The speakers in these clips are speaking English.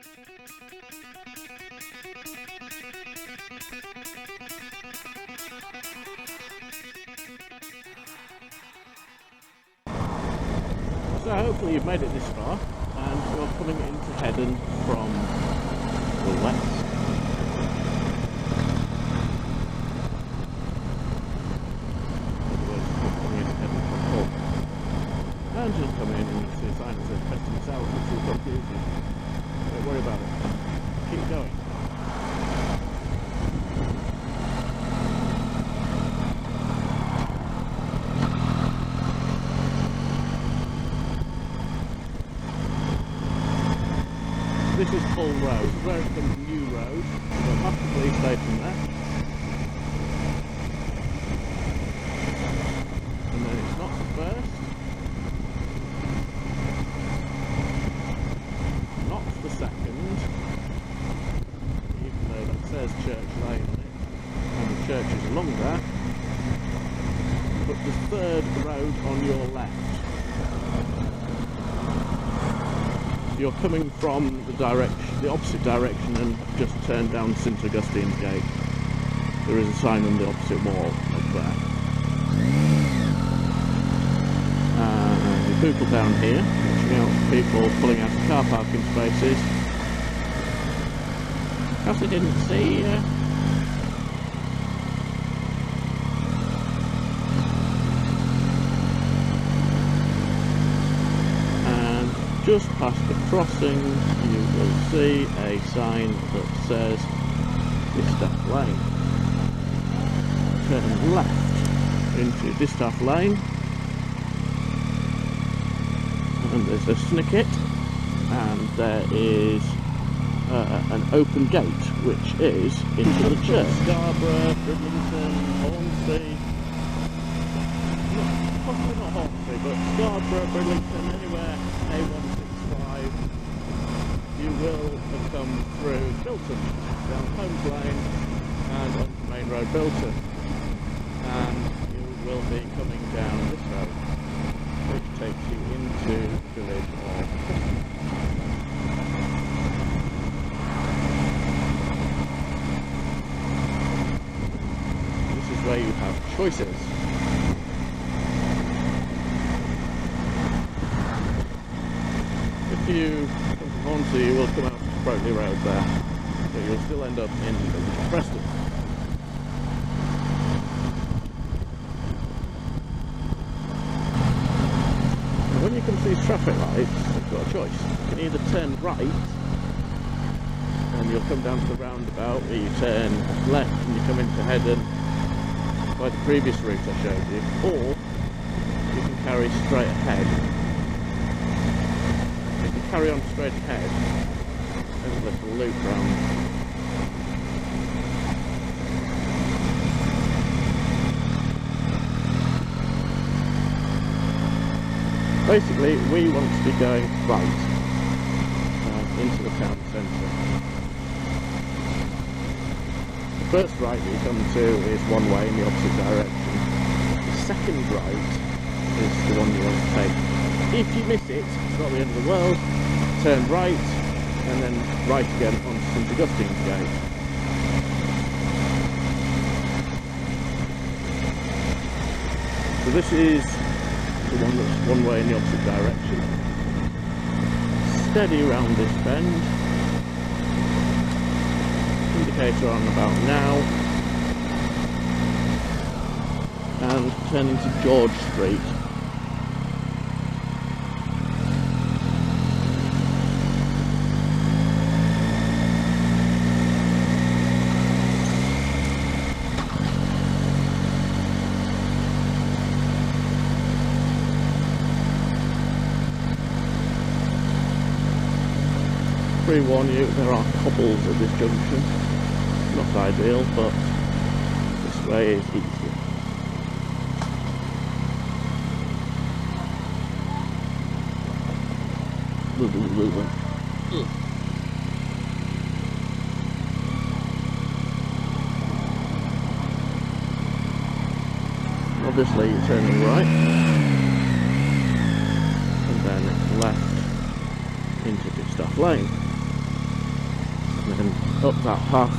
So hopefully you've made it this far, and you're coming into Hedon from the west. And just come in and you see a sign that says Preston South, which will confuse you. Don't worry about it. Keep going. This is Hull Road, where it becomes New Road. You'll have to please stay from there. And then it's not the first. Not the second. Even though that says Church Lane on it. And the church is along there. But the third road on your left. You're coming from the opposite direction and just turn down St Augustine's Gate. There is a sign on the opposite wall up there. You people down here, watching out for people pulling out of car parking spaces. Because they didn't see you. Just past the crossing, you will see a sign that says Distaff Lane. Turn left into Distaff Lane, and there's a snicket, and there is an open gate, which is into the church. Scarborough, Bridlington, Hornsey, possibly not Hornsey, but Scarborough, Bridlington, anywhere A165, you will have come through Bilton, down Holmes Lane and onto Main Road Bilton, and you will be coming down this road, which takes you into the village of Preston. This is where you have choices. If you come from Hornsey, you will come out to Brockley Road there, but you'll still end up in the village of Preston. And when you come to these traffic lights, you've got a choice. You can either turn right, and you'll come down to the roundabout, where you turn left and you come into Hedon by the previous route I showed you, or you can carry straight ahead. Carry on straight ahead, there's a little loop round. Basically, we want to be going right into the town centre. The first right that you come to is one way in the opposite direction. The second right is the one you want to take. If you miss it, it's not the end of the world. Turn right, and then right again onto St Augustine's Gate. So this is the one that's one way in the opposite direction. Steady around this bend. Indicator on about now. And turn into George Street. Pre-warn you, there are cobbles at this junction. Not ideal, but this way is easier. Obviously you're turning right, and then left into Distaff Lane. then up that path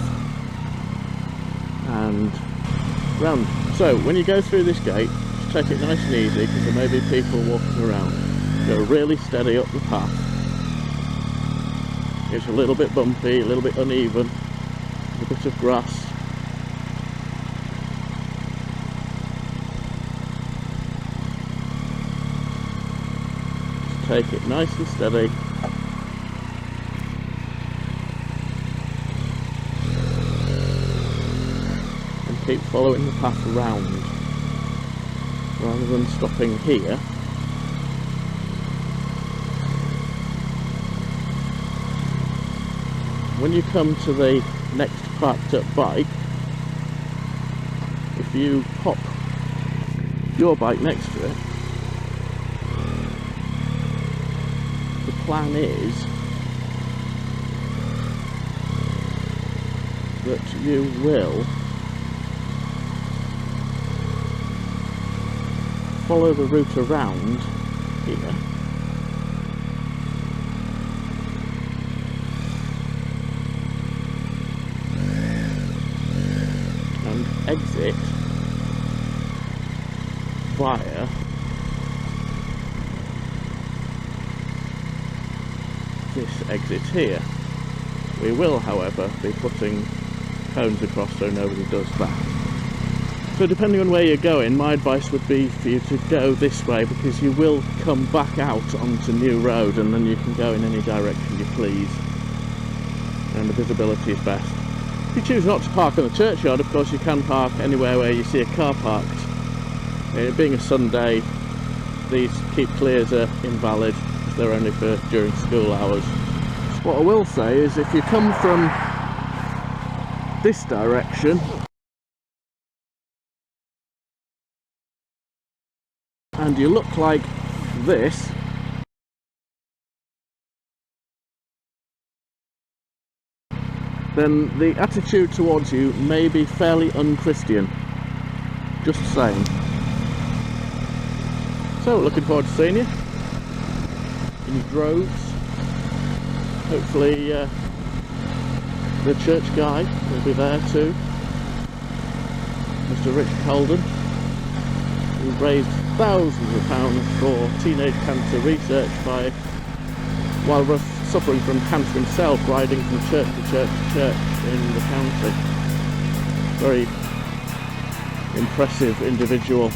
and round. So when you go through this gate, just take it nice and easy because there may be people walking around. Go really steady up the path. It's a little bit bumpy, a little bit uneven, a bit of grass. Just take it nice and steady. Keep following the path around rather than stopping here. When you come to the next parked up bike, if you pop your bike next to it, the plan is that you will follow the route around here and exit via this exit here. We will, however, be putting cones across so nobody does that. So depending on where you're going, my advice would be for you to go this way because you will come back out onto New Road and then you can go in any direction you please and the visibility is best. If you choose not to park in the churchyard, of course you can park anywhere where you see a car parked. Being a Sunday, these keep clears are invalid because they're only for during school hours. What I will say is if you come from this direction and you look like this, then the attitude towards you may be fairly unchristian. Just saying. So, looking forward to seeing you in droves. Hopefully the church guy will be there too. Mr. Richard Hedon, who raised thousands of pounds for teenage cancer research while suffering from cancer himself, riding from church to church to church in the county. Very impressive individual.